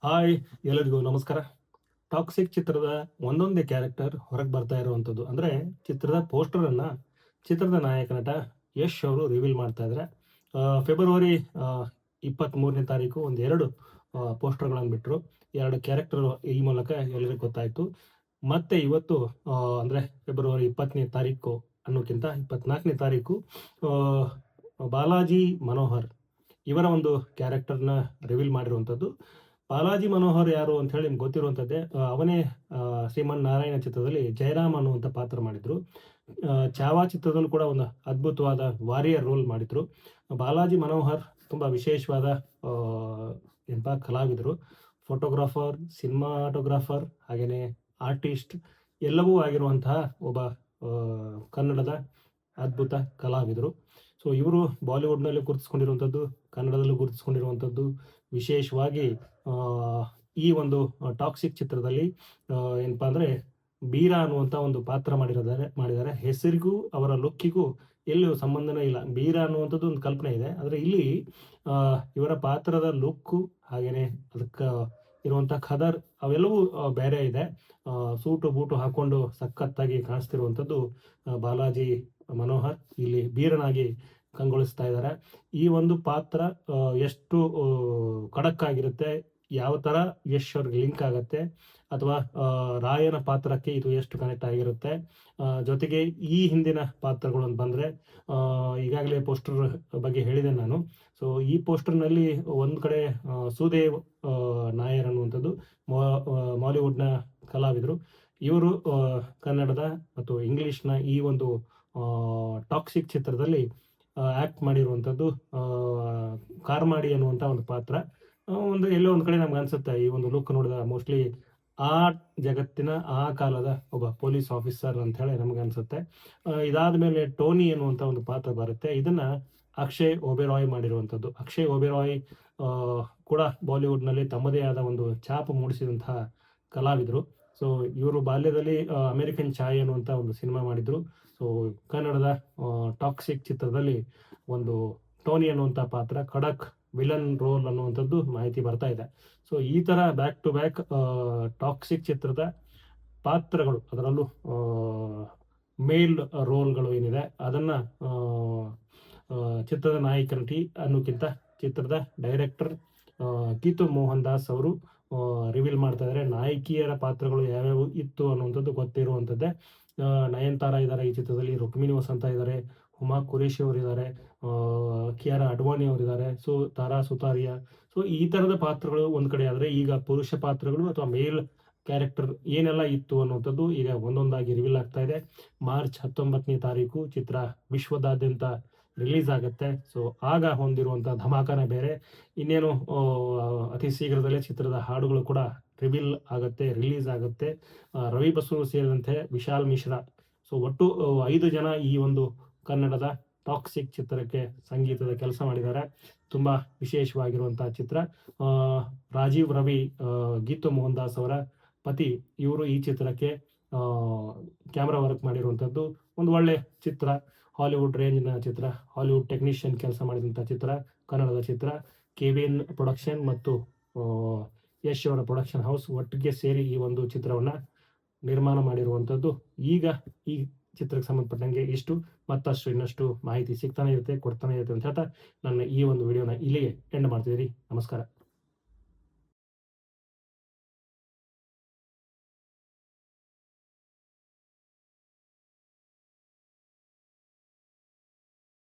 Hi ಎಲ್ಲರಿಗೂ ನಮಸ್ಕಾರ. Toxic ಚಿತ್ರದ ಒಂದೊಂದೇ ಕ್ಯಾರೆಕ್ಟರ್ ಹೊರಗೆ ಬರ್ತಾ ಇರುವಂಥದ್ದು. ಅಂದರೆ ಚಿತ್ರದ ಪೋಸ್ಟರನ್ನು ಚಿತ್ರದ ನಾಯಕ ನಟ ಯಶ್ ಅವರು ರಿವೀಲ್ ಮಾಡ್ತಾ ಇದ್ದಾರೆ. ಫೆಬ್ರವರಿ 23ನೇ ತಾರೀಕು ಒಂದೆರಡು ಪೋಸ್ಟರ್ಗಳನ್ನು ಬಿಟ್ಟರು. ಎರಡು ಕ್ಯಾರೆಕ್ಟರ್ ಈ ಮೂಲಕ ಎಲ್ಲರಿಗೂ ಗೊತ್ತಾಯಿತು. ಮತ್ತೆ ಇವತ್ತು ಅಂದರೆ ಫೆಬ್ರವರಿ 20ನೇ ತಾರೀಕು ಅನ್ನೋಕ್ಕಿಂತ 24ನೇ ತಾರೀಕು ಬಾಲಾಜಿ ಮನೋಹರ್ ಇವರ ಒಂದು ಕ್ಯಾರೆಕ್ಟರ್ನ ರಿವೀಲ್ ಮಾಡಿರುವಂಥದ್ದು. ಬಾಲಾಜಿ ಮನೋಹರ್ ಯಾರು ಅಂತ ಹೇಳಿ ನಿಮ್ಗೆ ಗೊತ್ತಿರುವಂಥದ್ದೇ. ಅವನೇ ಶ್ರೀಮನ್ ನಾರಾಯಣ ಚಿತ್ರದಲ್ಲಿ ಜಯರಾಮ್ ಅನ್ನುವಂಥ ಪಾತ್ರ ಮಾಡಿದ್ರು. ಚಾವಾ ಚಿತ್ರದಲ್ಲೂ ಕೂಡ ಒಂದು ಅದ್ಭುತವಾದ ವಾರಿಯರ್ ರೋಲ್ ಮಾಡಿದ್ರು. ಬಾಲಾಜಿ ಮನೋಹರ್ ತುಂಬ ವಿಶೇಷವಾದ ಏನಪ್ಪ ಕಲಾವಿದರು. ಫೋಟೋಗ್ರಾಫರ್, ಸಿನಿಮಾಟೋಗ್ರಾಫರ್, ಹಾಗೆಯೇ ಆರ್ಟಿಸ್ಟ್ ಎಲ್ಲವೂ ಆಗಿರುವಂತಹ ಒಬ್ಬ ಕನ್ನಡದ ಅದ್ಭುತ ಕಲಾವಿದರು. ಸೊ ಇವರು ಬಾಲಿವುಡ್ನಲ್ಲಿ ಗುರುತಿಸ್ಕೊಂಡಿರುವಂಥದ್ದು, ಕನ್ನಡದಲ್ಲೂ ಗುರುತಿಸ್ಕೊಂಡಿರುವಂಥದ್ದು. ವಿಶೇಷವಾಗಿ ಈ ಒಂದು ಟಾಕ್ಸಿಕ್ ಚಿತ್ರದಲ್ಲಿ ಏನಪ್ಪಾ ಅಂದರೆ ಬೀರಾ ಅನ್ನುವಂಥ ಒಂದು ಪಾತ್ರ ಮಾಡಿದ್ದಾರೆ. ಹೆಸರಿಗೂ ಅವರ ಲುಕ್ಕಿಗೂ ಎಲ್ಲಿಯೂ ಸಂಬಂಧನೇ ಇಲ್ಲ. ಬೀರಾ ಅನ್ನುವಂಥದ್ದು ಒಂದು ಕಲ್ಪನೆ ಇದೆ, ಆದರೆ ಇಲ್ಲಿ ಇವರ ಪಾತ್ರದ ಲುಕ್ಕು ಹಾಗೆಯೇ ಅದಕ್ಕೆ ಇರುವಂಥ ಖದರ್ ಅವೆಲ್ಲವೂ ಬೇರೆ ಇದೆ. ಸೂಟು ಬೂಟು ಹಾಕೊಂಡು ಸಖತ್ತಾಗಿ ಕಾಣಿಸ್ತಿರುವಂಥದ್ದು ಬಾಲಾಜಿ ಮನೋಹರ್ ಇಲ್ಲಿ ಬೀರನಾಗಿ ಕಂಗೊಳಿಸ್ತಾ ಇದ್ದಾರೆ. ಈ ಒಂದು ಪಾತ್ರ ಎಷ್ಟು ಖಡಕ್ ಆಗಿರುತ್ತೆ, ಯಾವ ಥರ ಯಶ್ ಅವ್ರಿಗೆ ಲಿಂಕ್ ಆಗುತ್ತೆ, ಅಥವಾ ರಾಯನ ಪಾತ್ರಕ್ಕೆ ಇದು ಎಷ್ಟು ಕನೆಕ್ಟ್ ಆಗಿರುತ್ತೆ. ಜೊತೆಗೆ ಈ ಹಿಂದಿನ ಪಾತ್ರಗಳು ಅಂತ ಬಂದರೆ ಈಗಾಗಲೇ ಪೋಸ್ಟರ್ ಬಗ್ಗೆ ಹೇಳಿದೆ ನಾನು. ಸೊ ಈ ಪೋಸ್ಟರ್ನಲ್ಲಿ ಒಂದು ಕಡೆ ಸುದೇವ್ ನಾಯರ್ ಅನ್ನುವಂಥದ್ದು ಮಾಲಿವುಡ್ನ ಕಲಾವಿದರು. ಇವರು ಕನ್ನಡದ ಮತ್ತು ಇಂಗ್ಲೀಷ್ನ ಈ ಒಂದು ಟಾಕ್ಸಿಕ್ ಚಿತ್ರದಲ್ಲಿ ಆ್ಯಕ್ಟ್ ಮಾಡಿರುವಂಥದ್ದು. ಕಾರ್ಮಾಡಿ ಅನ್ನುವಂಥ ಒಂದು ಪಾತ್ರ ಎಲ್ಲೋ ಒಂದು ಕಡೆ ನಮ್ಗೆ ಅನ್ಸುತ್ತೆ, ಈ ಒಂದು ಲುಕ್ ನೋಡಿದ ಮೋಸ್ಟ್ಲಿ ಆ ಜಗತ್ತಿನ ಆ ಕಾಲದ ಒಬ್ಬ ಪೊಲೀಸ್ ಆಫೀಸರ್ ಅಂತ ಹೇಳಿ ನಮ್ಗೆ ಅನ್ಸುತ್ತೆ. ಇದಾದ ಮೇಲೆ ಟೋನಿ ಅನ್ನುವಂಥ ಒಂದು ಪಾತ್ರ ಬರುತ್ತೆ. ಇದನ್ನ ಅಕ್ಷಯ್ ಒಬೆರಾಯ್ ಮಾಡಿರುವಂಥದ್ದು. ಅಕ್ಷಯ್ ಒಬೆರಾಯ್ ಕೂಡ ಬಾಲಿವುಡ್ನಲ್ಲಿ ತಮ್ಮದೇ ಆದ ಒಂದು ಛಾಪು ಮೂಡಿಸಿದಂತಹ ಕಲಾವಿದರು. ಸೊ ಇವರು ಬಾಲ್ಯದಲ್ಲಿ ಅಮೆರಿಕನ್ ಚಾಯ್ ಅನ್ನುವಂಥ ಒಂದು ಸಿನಿಮಾ ಮಾಡಿದ್ರು. ಸೊ ಕನ್ನಡದ ಟಾಕ್ಸಿಕ್ ಚಿತ್ರದಲ್ಲಿ ಒಂದು ಟೋನಿ ಅನ್ನುವಂಥ ಪಾತ್ರ ಖಡಕ್ ವಿಲನ್ ರೋಲ್ ಅನ್ನುವಂಥದ್ದು ಮಾಹಿತಿ ಬರ್ತಾ ಇದೆ. ಸೊ ಈ ಥರ ಬ್ಯಾಕ್ ಟು ಬ್ಯಾಕ್ ಟಾಕ್ಸಿಕ್ ಚಿತ್ರದ ಪಾತ್ರಗಳು, ಅದರಲ್ಲೂ ಮೇಲ್ ರೋಲ್ಗಳು ಏನಿದೆ ಅದನ್ನು ಚಿತ್ರದ ನಾಯಕ ನಟಿ ಅನ್ನೋಕ್ಕಿಂತ ಚಿತ್ರದ ಡೈರೆಕ್ಟರ್ ಗೀತು ಮೋಹನ್ ದಾಸ್ ಅವರು ರಿವೀಲ್ ಮಾಡ್ತಾ ಇದ್ದಾರೆ. ನಾಯಕಿಯರ ಪಾತ್ರಗಳು ಯಾವ್ಯಾವು ಇತ್ತು ಅನ್ನುವಂಥದ್ದು ಗೊತ್ತಿರುವಂಥದ್ದೇ. ನಯನತಾರಾ ಇದ್ದಾರೆ ಈ ಚಿತ್ರದಲ್ಲಿ, ರುಕ್ಮಿಣಿ ವಸಂತ ಇದ್ದಾರೆ, ಹುಮಾ ಕುರೇಶಿ ಅವರಿದ್ದಾರೆ, ಕಿಯಾರಾ ಅಡ್ವಾಣಿ ಅವರಿದ್ದಾರೆ, ಸೊ ತಾರಾ ಸುತಾರಿಯಾ. ಸೊ ಈ ಥರದ ಪಾತ್ರಗಳು ಒಂದು ಕಡೆ ಆದರೆ, ಈಗ ಪುರುಷ ಪಾತ್ರಗಳು ಅಥವಾ ಮೇಲ್ ಕ್ಯಾರೆಕ್ಟರ್ ಏನೆಲ್ಲ ಇತ್ತು ಅನ್ನುವಂಥದ್ದು ಈಗ ಒಂದೊಂದಾಗಿ ರಿವೀಲ್ ಆಗ್ತಾ ಇದೆ. ಮಾರ್ಚ್ 19ನೇ ತಾರೀಕು ಚಿತ್ರ ವಿಶ್ವದಾದ್ಯಂತ ರಿಲೀಸ್ ಆಗುತ್ತೆ. ಸೊ ಆಗ ಹೊಂದಿರುವಂಥ ಧಮಾಕನೇ ಬೇರೆ. ಇನ್ನೇನು ಅತಿ ಶೀಘ್ರದಲ್ಲೇ ಚಿತ್ರದ ಹಾಡುಗಳು ಕೂಡ ರಿಲೀಸ್ ಆಗುತ್ತೆ. ರವಿ ಬಸೂರು ಸೇರಿದಂತೆ ವಿಶಾಲ್ ಮಿಶ್ರಾ, ಸೊ ಒಟ್ಟು 5 ಜನ ಈ ಒಂದು ಕನ್ನಡದ ಟಾಕ್ಸಿಕ್ ಚಿತ್ರಕ್ಕೆ ಸಂಗೀತದ ಕೆಲಸ ಮಾಡಿದ್ದಾರೆ. ತುಂಬ ವಿಶೇಷವಾಗಿರುವಂತಹ ಚಿತ್ರ. ರಾಜೀವ್ ರವಿ, ಗೀತು ಮೋಹನ್ ದಾಸ್ ಅವರ ಪತಿ, ಇವರು ಈ ಚಿತ್ರಕ್ಕೆ ಕ್ಯಾಮ್ರಾ ವರ್ಕ್ ಮಾಡಿರುವಂಥದ್ದು. ಒಂದು ಒಳ್ಳೆ ಚಿತ್ರ, ಹಾಲಿವುಡ್ ರೇಂಜ್ನ ಚಿತ್ರ, ಹಾಲಿವುಡ್ ಟೆಕ್ನಿಷಿಯನ್ ಕೆಲಸ ಮಾಡಿದಂಥ ಚಿತ್ರ, ಕನ್ನಡದ ಚಿತ್ರ. ಕೆವಿಎನ್ ಪ್ರೊಡಕ್ಷನ್ ಮತ್ತು ಯಶ್ ಅವರ ಪ್ರೊಡಕ್ಷನ್ ಹೌಸ್ ಒಟ್ಟಿಗೆ ಸೇರಿ ಈ ಒಂದು ಚಿತ್ರವನ್ನು ನಿರ್ಮಾಣ ಮಾಡಿರುವಂಥದ್ದು. ಈಗ ಈ ಚಿತ್ರಕ್ಕೆ ಸಂಬಂಧಪಟ್ಟಂಗೆ ಇಷ್ಟು, ಮತ್ತಷ್ಟು ಇನ್ನಷ್ಟು ಮಾಹಿತಿ ಸಿಗ್ತಾನೆ ಇರುತ್ತೆ, ಕೊಡ್ತಾನೆ ಇರುತ್ತೆ ಅಂತ ಹೇಳ್ತಾ ನನ್ನ ಈ ಒಂದು ವಿಡಿಯೋನ ಇಲ್ಲಿಗೆ ಎಂಡ್ ಮಾಡ್ತಿದ್ದೀರಿ. ನಮಸ್ಕಾರ.